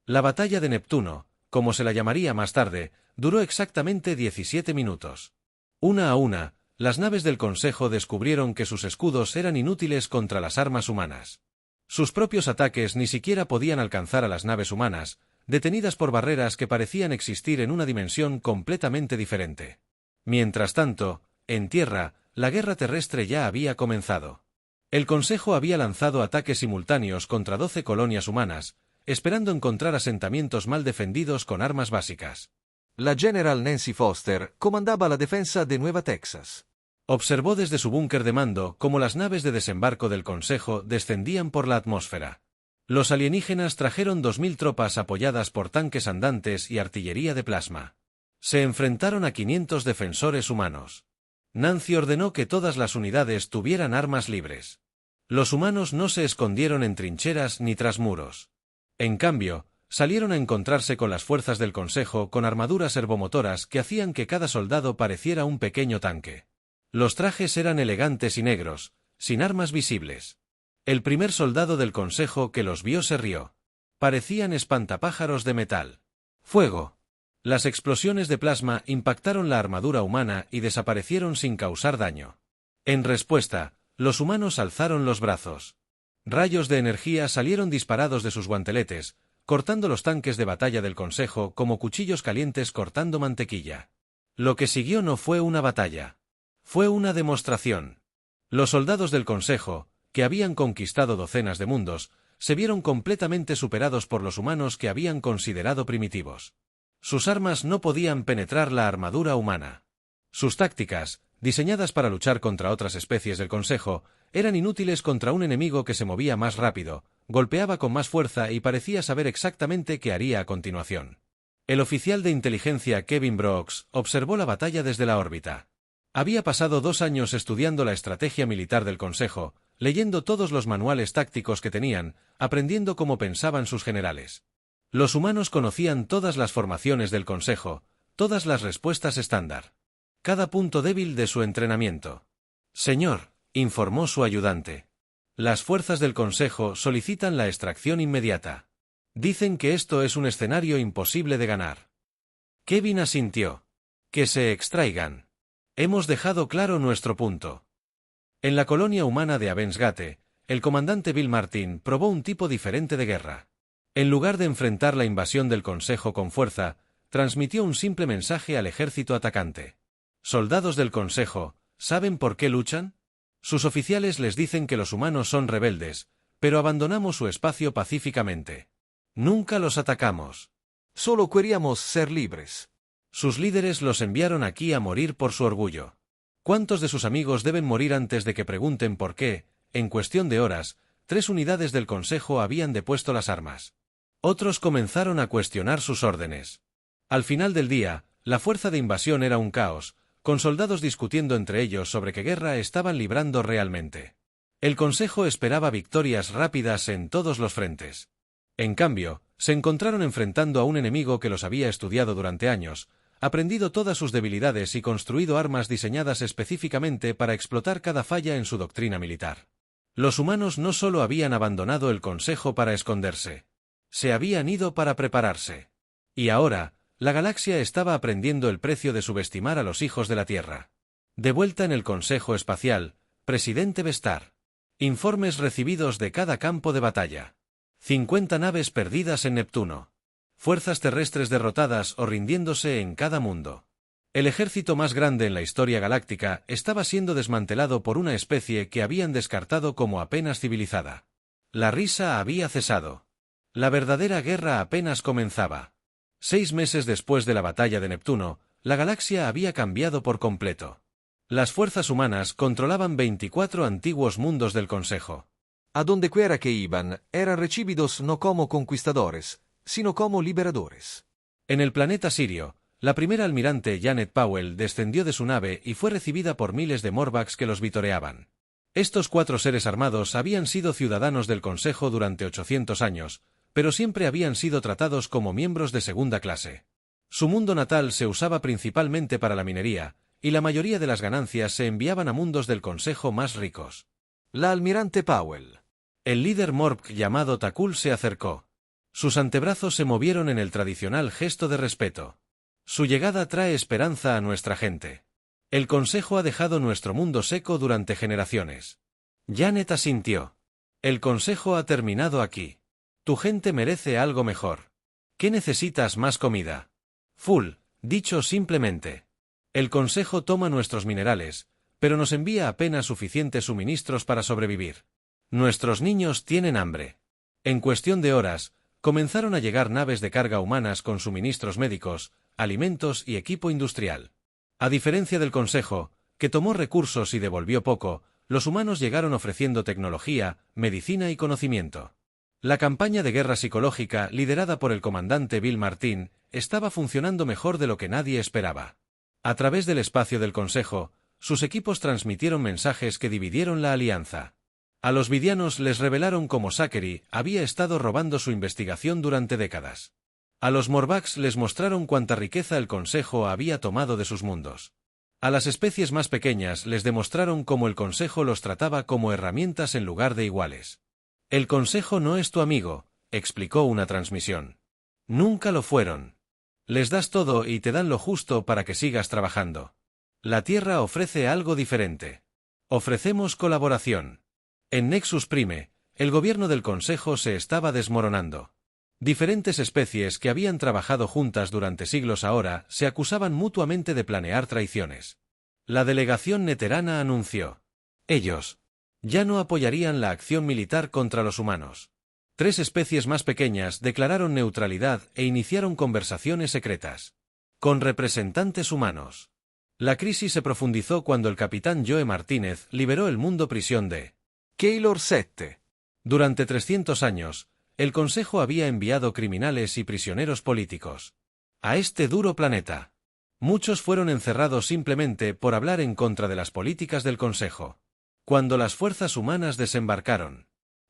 La batalla de Neptuno, como se la llamaría más tarde, duró exactamente 17 minutos. Una a una, las naves del Consejo descubrieron que sus escudos eran inútiles contra las armas humanas. Sus propios ataques ni siquiera podían alcanzar a las naves humanas, detenidas por barreras que parecían existir en una dimensión completamente diferente. Mientras tanto, en tierra, la guerra terrestre ya había comenzado. El Consejo había lanzado ataques simultáneos contra 12 colonias humanas, esperando encontrar asentamientos mal defendidos con armas básicas. La General Nancy Foster comandaba la defensa de Nueva Texas. Observó desde su búnker de mando cómo las naves de desembarco del Consejo descendían por la atmósfera. Los alienígenas trajeron 2000 tropas apoyadas por tanques andantes y artillería de plasma. Se enfrentaron a 500 defensores humanos. Nancy ordenó que todas las unidades tuvieran armas libres. Los humanos no se escondieron en trincheras ni tras muros. En cambio, salieron a encontrarse con las fuerzas del Consejo con armaduras servomotoras que hacían que cada soldado pareciera un pequeño tanque. Los trajes eran elegantes y negros, sin armas visibles. El primer soldado del Consejo que los vio se rió. Parecían espantapájaros de metal. ¡Fuego! Las explosiones de plasma impactaron la armadura humana y desaparecieron sin causar daño. En respuesta, los humanos alzaron los brazos. Rayos de energía salieron disparados de sus guanteletes, cortando los tanques de batalla del Consejo como cuchillos calientes cortando mantequilla. Lo que siguió no fue una batalla. Fue una demostración. Los soldados del Consejo, que habían conquistado docenas de mundos, se vieron completamente superados por los humanos que habían considerado primitivos. Sus armas no podían penetrar la armadura humana. Sus tácticas, diseñadas para luchar contra otras especies del Consejo, eran inútiles contra un enemigo que se movía más rápido, golpeaba con más fuerza y parecía saber exactamente qué haría a continuación. El oficial de inteligencia Kevin Brooks observó la batalla desde la órbita. Había pasado 2 años estudiando la estrategia militar del Consejo, leyendo todos los manuales tácticos que tenían, aprendiendo cómo pensaban sus generales. Los humanos conocían todas las formaciones del Consejo, todas las respuestas estándar. Cada punto débil de su entrenamiento. Señor, informó su ayudante. Las fuerzas del Consejo solicitan la extracción inmediata. Dicen que esto es un escenario imposible de ganar. Kevin asintió. Que se extraigan. Hemos dejado claro nuestro punto. En la colonia humana de Avensgate, el comandante Bill Martin probó un tipo diferente de guerra. En lugar de enfrentar la invasión del Consejo con fuerza, transmitió un simple mensaje al ejército atacante. Soldados del Consejo, ¿saben por qué luchan? Sus oficiales les dicen que los humanos son rebeldes, pero abandonamos su espacio pacíficamente. Nunca los atacamos. Solo queríamos ser libres. Sus líderes los enviaron aquí a morir por su orgullo. ¿Cuántos de sus amigos deben morir antes de que pregunten por qué, en cuestión de horas, 3 unidades del Consejo habían depuesto las armas? Otros comenzaron a cuestionar sus órdenes. Al final del día, la fuerza de invasión era un caos, con soldados discutiendo entre ellos sobre qué guerra estaban librando realmente. El Consejo esperaba victorias rápidas en todos los frentes. En cambio, se encontraron enfrentando a un enemigo que los había estudiado durante años, aprendido todas sus debilidades y construido armas diseñadas específicamente para explotar cada falla en su doctrina militar. Los humanos no solo habían abandonado el Consejo para esconderse, se habían ido para prepararse. Y ahora, la galaxia estaba aprendiendo el precio de subestimar a los hijos de la Tierra. De vuelta en el Consejo Espacial, Presidente Vestar. Informes recibidos de cada campo de batalla. 50 naves perdidas en Neptuno. Fuerzas terrestres derrotadas o rindiéndose en cada mundo. El ejército más grande en la historia galáctica estaba siendo desmantelado por una especie que habían descartado como apenas civilizada. La risa había cesado. La verdadera guerra apenas comenzaba. 6 meses después de la batalla de Neptuno, la galaxia había cambiado por completo. Las fuerzas humanas controlaban 24 antiguos mundos del Consejo. A donde quiera que iban, eran recibidos no como conquistadores, sino como liberadores. En el planeta Sirio, la primera almirante Janet Powell descendió de su nave y fue recibida por miles de Morvacs que los vitoreaban. Estos 4 seres armados habían sido ciudadanos del Consejo durante 800 años, pero siempre habían sido tratados como miembros de segunda clase. Su mundo natal se usaba principalmente para la minería, y la mayoría de las ganancias se enviaban a mundos del Consejo más ricos. La almirante Powell. El líder Morpk llamado Takul se acercó. Sus antebrazos se movieron en el tradicional gesto de respeto. Su llegada trae esperanza a nuestra gente. El Consejo ha dejado nuestro mundo seco durante generaciones. Janet asintió. El Consejo ha terminado aquí. Tu gente merece algo mejor. ¿Qué necesitas más comida? Full, dicho simplemente. El Consejo toma nuestros minerales, pero nos envía apenas suficientes suministros para sobrevivir. Nuestros niños tienen hambre. En cuestión de horas, comenzaron a llegar naves de carga humanas con suministros médicos, alimentos y equipo industrial. A diferencia del Consejo, que tomó recursos y devolvió poco, los humanos llegaron ofreciendo tecnología, medicina y conocimiento. La campaña de guerra psicológica, liderada por el comandante Bill Martin, estaba funcionando mejor de lo que nadie esperaba. A través del espacio del Consejo, sus equipos transmitieron mensajes que dividieron la alianza. A los vidianos les revelaron cómo Zachary había estado robando su investigación durante décadas. A los Morvax les mostraron cuánta riqueza el Consejo había tomado de sus mundos. A las especies más pequeñas les demostraron cómo el Consejo los trataba como herramientas en lugar de iguales. El Consejo no es tu amigo, explicó una transmisión. Nunca lo fueron. Les das todo y te dan lo justo para que sigas trabajando. La Tierra ofrece algo diferente. Ofrecemos colaboración. En Nexus Prime, el gobierno del Consejo se estaba desmoronando. Diferentes especies que habían trabajado juntas durante siglos ahora se acusaban mutuamente de planear traiciones. La delegación neterana anunció: ellos ya no apoyarían la acción militar contra los humanos. 3 especies más pequeñas declararon neutralidad e iniciaron conversaciones secretas con representantes humanos. La crisis se profundizó cuando el capitán Joe Martínez liberó el mundo prisión de Keylor 7. Durante 300 años, el Consejo había enviado criminales y prisioneros políticos a este duro planeta. Muchos fueron encerrados simplemente por hablar en contra de las políticas del Consejo. Cuando las fuerzas humanas desembarcaron,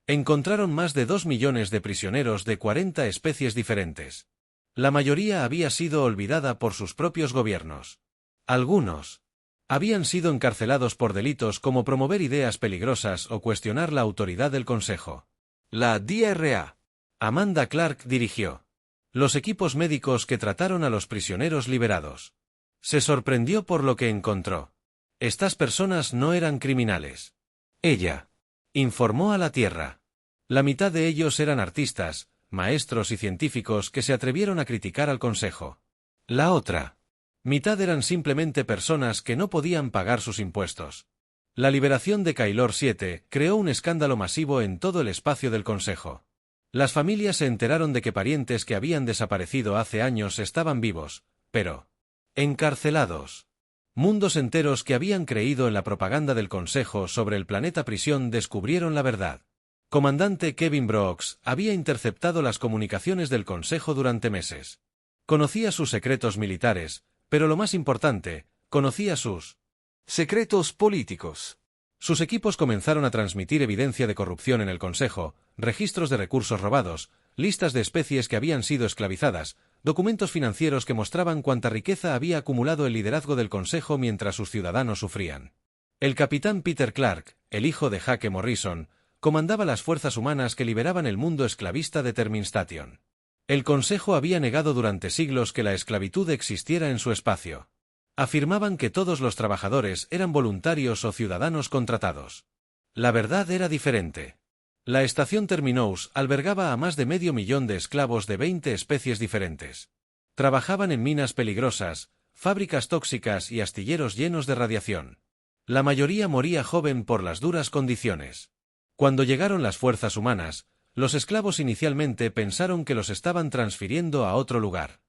encontraron más de 2 millones de prisioneros de 40 especies diferentes. La mayoría había sido olvidada por sus propios gobiernos. Algunos habían sido encarcelados por delitos como promover ideas peligrosas o cuestionar la autoridad del Consejo. La DRA. Amanda Clark dirigió los equipos médicos que trataron a los prisioneros liberados. Se sorprendió por lo que encontró. Estas personas no eran criminales. Ella informó a la Tierra. La mitad de ellos eran artistas, maestros y científicos que se atrevieron a criticar al Consejo. La otra mitad eran simplemente personas que no podían pagar sus impuestos. La liberación de Keylor 7 creó un escándalo masivo en todo el espacio del Consejo. Las familias se enteraron de que parientes que habían desaparecido hace años estaban vivos, pero encarcelados. Mundos enteros que habían creído en la propaganda del Consejo sobre el planeta prisión descubrieron la verdad. Comandante Kevin Brooks había interceptado las comunicaciones del Consejo durante meses. Conocía sus secretos militares, pero lo más importante, conocía sus secretos políticos. Sus equipos comenzaron a transmitir evidencia de corrupción en el Consejo, registros de recursos robados, listas de especies que habían sido esclavizadas, documentos financieros que mostraban cuánta riqueza había acumulado el liderazgo del Consejo mientras sus ciudadanos sufrían. El capitán Peter Clark, el hijo de Jake Morrison, comandaba las fuerzas humanas que liberaban el mundo esclavista de Terminstation. El Consejo había negado durante siglos que la esclavitud existiera en su espacio. Afirmaban que todos los trabajadores eran voluntarios o ciudadanos contratados. La verdad era diferente. La estación Terminus albergaba a más de 500.000 de esclavos de 20 especies diferentes. Trabajaban en minas peligrosas, fábricas tóxicas y astilleros llenos de radiación. La mayoría moría joven por las duras condiciones. Cuando llegaron las fuerzas humanas, los esclavos inicialmente pensaron que los estaban transfiriendo a otro lugar.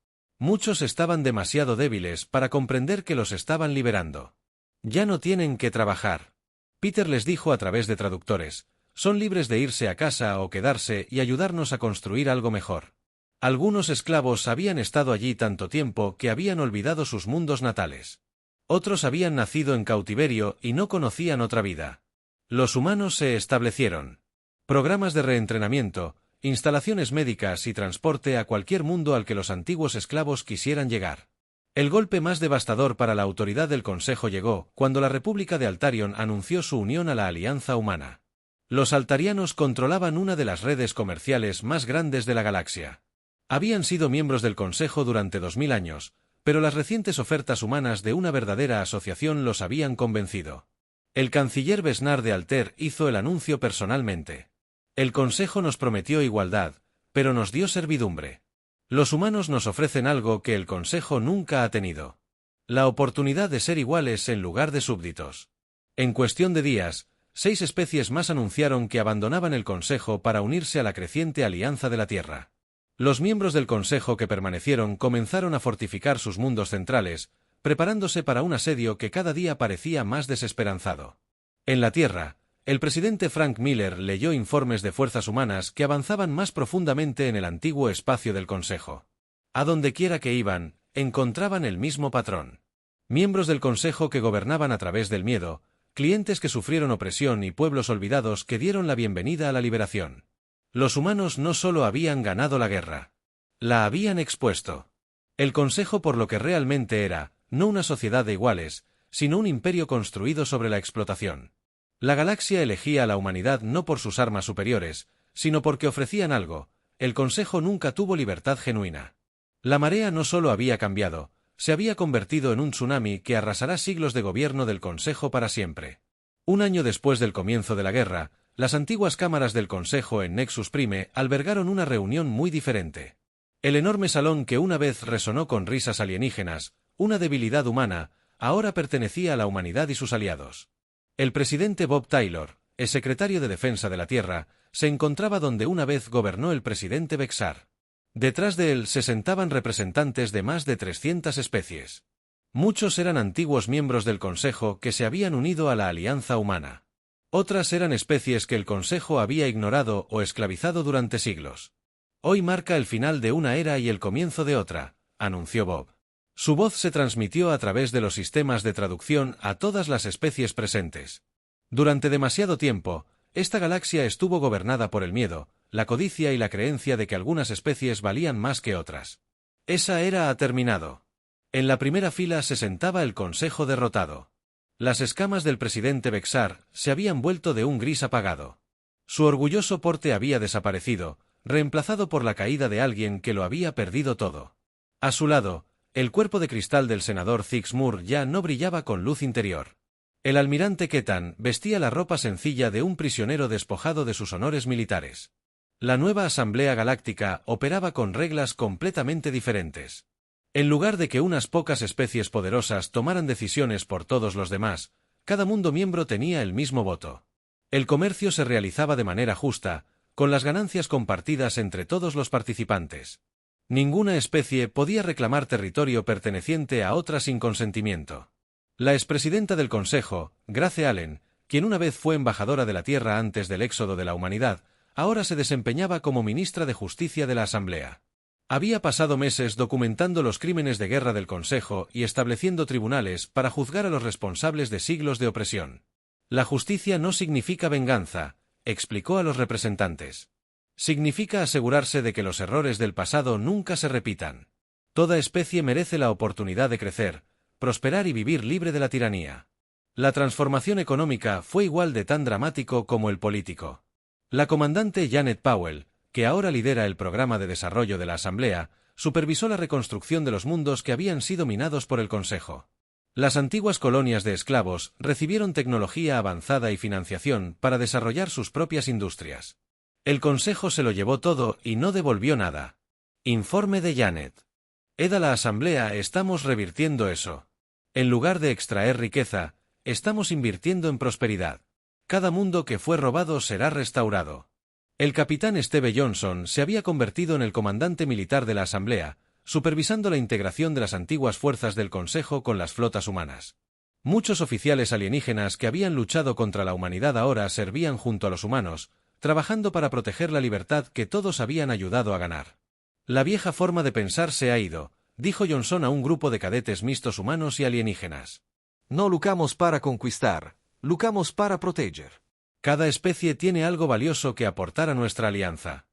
Muchos estaban demasiado débiles para comprender que los estaban liberando. Ya no tienen que trabajar. Peter les dijo a través de traductores: son libres de irse a casa o quedarse y ayudarnos a construir algo mejor. Algunos esclavos habían estado allí tanto tiempo que habían olvidado sus mundos natales. Otros habían nacido en cautiverio y no conocían otra vida. Los humanos se establecieron. Programas de reentrenamiento, instalaciones médicas y transporte a cualquier mundo al que los antiguos esclavos quisieran llegar. El golpe más devastador para la autoridad del Consejo llegó cuando la República de Altarion anunció su unión a la Alianza Humana. Los altarianos controlaban una de las redes comerciales más grandes de la galaxia. Habían sido miembros del Consejo durante 2000 años, pero las recientes ofertas humanas de una verdadera asociación los habían convencido. El canciller Besnar de Alter hizo el anuncio personalmente. El Consejo nos prometió igualdad, pero nos dio servidumbre. Los humanos nos ofrecen algo que el Consejo nunca ha tenido. La oportunidad de ser iguales en lugar de súbditos. En cuestión de días, 6 especies más anunciaron que abandonaban el Consejo para unirse a la creciente Alianza de la Tierra. Los miembros del Consejo que permanecieron comenzaron a fortificar sus mundos centrales, preparándose para un asedio que cada día parecía más desesperanzado. En la Tierra, el presidente Frank Miller leyó informes de fuerzas humanas que avanzaban más profundamente en el antiguo espacio del Consejo. A donde quiera que iban, encontraban el mismo patrón. Miembros del Consejo que gobernaban a través del miedo, clientes que sufrieron opresión y pueblos olvidados que dieron la bienvenida a la liberación. Los humanos no solo habían ganado la guerra, la habían expuesto. El Consejo, por lo que realmente era, no una sociedad de iguales, sino un imperio construido sobre la explotación. La galaxia elegía a la humanidad no por sus armas superiores, sino porque ofrecían algo. El Consejo nunca tuvo libertad genuina. La marea no solo había cambiado, se había convertido en un tsunami que arrasará siglos de gobierno del Consejo para siempre. Un año después del comienzo de la guerra, las antiguas cámaras del Consejo en Nexus Prime albergaron una reunión muy diferente. El enorme salón que una vez resonó con risas alienígenas, una debilidad humana, ahora pertenecía a la humanidad y sus aliados. El presidente Bob Taylor, el secretario de Defensa de la Tierra, se encontraba donde una vez gobernó el presidente Bexar. Detrás de él se sentaban representantes de más de 300 especies. Muchos eran antiguos miembros del Consejo que se habían unido a la Alianza Humana. Otras eran especies que el Consejo había ignorado o esclavizado durante siglos. Hoy marca el final de una era y el comienzo de otra, anunció Bob. Su voz se transmitió a través de los sistemas de traducción a todas las especies presentes. Durante demasiado tiempo, esta galaxia estuvo gobernada por el miedo, la codicia y la creencia de que algunas especies valían más que otras. Esa era ha terminado. En la primera fila se sentaba el Consejo derrotado. Las escamas del presidente Bexar se habían vuelto de un gris apagado. Su orgulloso porte había desaparecido, reemplazado por la caída de alguien que lo había perdido todo. A su lado, el cuerpo de cristal del senador Zix Moore ya no brillaba con luz interior. El almirante Ketan vestía la ropa sencilla de un prisionero despojado de sus honores militares. La nueva Asamblea Galáctica operaba con reglas completamente diferentes. En lugar de que unas pocas especies poderosas tomaran decisiones por todos los demás, cada mundo miembro tenía el mismo voto. El comercio se realizaba de manera justa, con las ganancias compartidas entre todos los participantes. Ninguna especie podía reclamar territorio perteneciente a otra sin consentimiento. La expresidenta del Consejo, Grace Allen, quien una vez fue embajadora de la Tierra antes del éxodo de la humanidad, ahora se desempeñaba como ministra de Justicia de la Asamblea. Había pasado meses documentando los crímenes de guerra del Consejo y estableciendo tribunales para juzgar a los responsables de siglos de opresión. La justicia no significa venganza, explicó a los representantes. Significa asegurarse de que los errores del pasado nunca se repitan. Toda especie merece la oportunidad de crecer, prosperar y vivir libre de la tiranía. La transformación económica fue igual de tan dramático como el político. La comandante Janet Powell, que ahora lidera el programa de desarrollo de la Asamblea, supervisó la reconstrucción de los mundos que habían sido minados por el Consejo. Las antiguas colonias de esclavos recibieron tecnología avanzada y financiación para desarrollar sus propias industrias. El Consejo se lo llevó todo y no devolvió nada. Informe de Janet. A la Asamblea estamos revirtiendo eso. En lugar de extraer riqueza, estamos invirtiendo en prosperidad. Cada mundo que fue robado será restaurado. El capitán Steve Johnson se había convertido en el comandante militar de la Asamblea, supervisando la integración de las antiguas fuerzas del Consejo con las flotas humanas. Muchos oficiales alienígenas que habían luchado contra la humanidad ahora servían junto a los humanos, trabajando para proteger la libertad que todos habían ayudado a ganar. La vieja forma de pensar se ha ido, dijo Johnson a un grupo de cadetes mixtos humanos y alienígenas. No lucamos para conquistar, lucamos para proteger. Cada especie tiene algo valioso que aportar a nuestra alianza.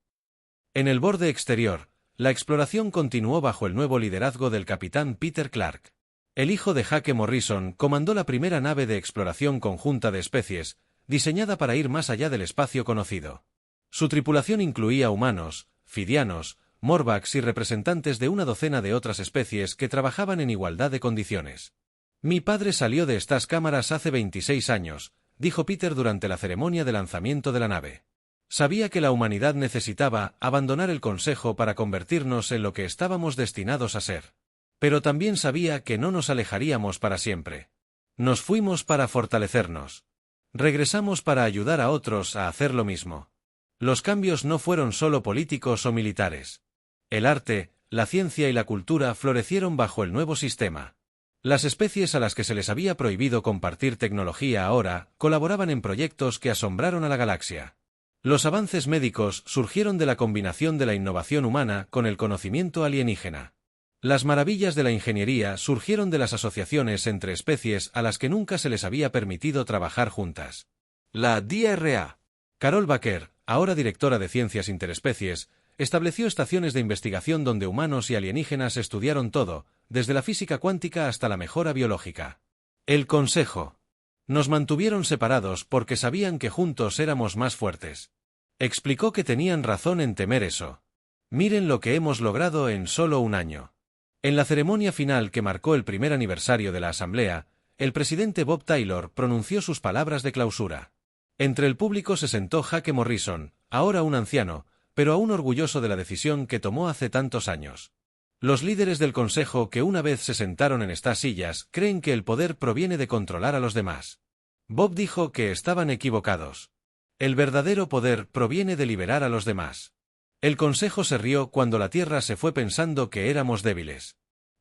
En el borde exterior, la exploración continuó bajo el nuevo liderazgo del capitán Peter Clark. El hijo de Jake Morrison comandó la primera nave de exploración conjunta de especies, diseñada para ir más allá del espacio conocido. Su tripulación incluía humanos, fidianos, morvax y representantes de una docena de otras especies que trabajaban en igualdad de condiciones. Mi padre salió de estas cámaras hace 26 años, dijo Peter durante la ceremonia de lanzamiento de la nave. Sabía que la humanidad necesitaba abandonar el Consejo para convertirnos en lo que estábamos destinados a ser. Pero también sabía que no nos alejaríamos para siempre. Nos fuimos para fortalecernos. Regresamos para ayudar a otros a hacer lo mismo. Los cambios no fueron solo políticos o militares. El arte, la ciencia y la cultura florecieron bajo el nuevo sistema. Las especies a las que se les había prohibido compartir tecnología ahora colaboraban en proyectos que asombraron a la galaxia. Los avances médicos surgieron de la combinación de la innovación humana con el conocimiento alienígena. Las maravillas de la ingeniería surgieron de las asociaciones entre especies a las que nunca se les había permitido trabajar juntas. La DRA. Carol Baker, ahora directora de Ciencias Interespecies, estableció estaciones de investigación donde humanos y alienígenas estudiaron todo, desde la física cuántica hasta la mejora biológica. El Consejo. Nos mantuvieron separados porque sabían que juntos éramos más fuertes. Explicó que tenían razón en temer eso. Miren lo que hemos logrado en solo un año. En la ceremonia final que marcó el primer aniversario de la Asamblea, el presidente Bob Taylor pronunció sus palabras de clausura. Entre el público se sentó Jake Morrison, ahora un anciano, pero aún orgulloso de la decisión que tomó hace tantos años. Los líderes del Consejo que una vez se sentaron en estas sillas creen que el poder proviene de controlar a los demás. Bob dijo que estaban equivocados. El verdadero poder proviene de liberar a los demás. El Consejo se rió cuando la Tierra se fue pensando que éramos débiles.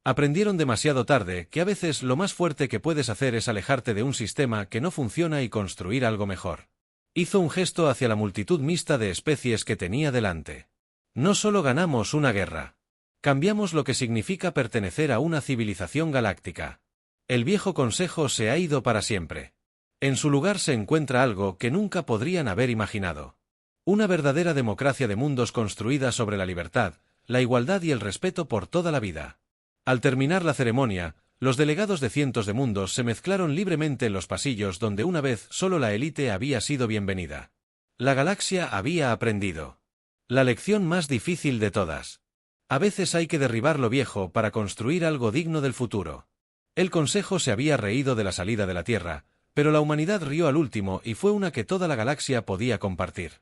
Aprendieron demasiado tarde que a veces lo más fuerte que puedes hacer es alejarte de un sistema que no funciona y construir algo mejor. Hizo un gesto hacia la multitud mixta de especies que tenía delante. No solo ganamos una guerra. Cambiamos lo que significa pertenecer a una civilización galáctica. El viejo Consejo se ha ido para siempre. En su lugar se encuentra algo que nunca podrían haber imaginado. Una verdadera democracia de mundos construida sobre la libertad, la igualdad y el respeto por toda la vida. Al terminar la ceremonia, los delegados de cientos de mundos se mezclaron libremente en los pasillos donde una vez solo la élite había sido bienvenida. La galaxia había aprendido. La lección más difícil de todas. A veces hay que derribar lo viejo para construir algo digno del futuro. El Consejo se había reído de la salida de la Tierra, pero la humanidad rió al último y fue una que toda la galaxia podía compartir.